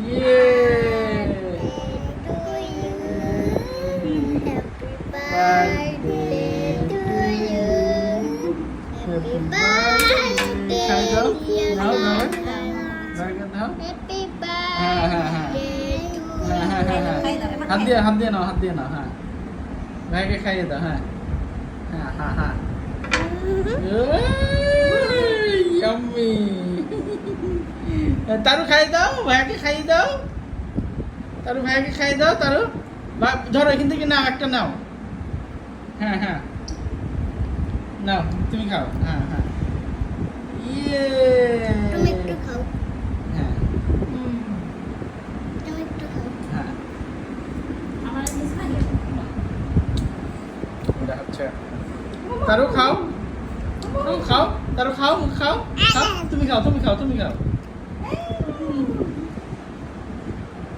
ইয়ে খাই দাও নাও নাও বার্গার দাও হ্যাঁ হ্যাঁ হ্যাঁ হাত দিয়ে নাও হ্যাঁ ভাইকে খাইয়ে দাও হ্যাঁ হ্যাঁ হ্যাঁ হ্যাঁ ইয়াম্মি তারু খাইয়ে দাও ভাইকে খাইয়ে দাও তারু ভাইকে খাইয়ে দাও তারু ধরো এখান থেকে নাও একটা নাও হ্যাঁ হ্যাঁ নাও তুমি খাও হ্যাঁ হ্যাঁ ইয়ে তুমি একটু খাও হ্যাঁ তুমি একটু খাও হ্যাঁ আমার মিস লাগে এটা হচ্ছে তারু খাও খাও তারু খাও খাও খাও তুমি খাও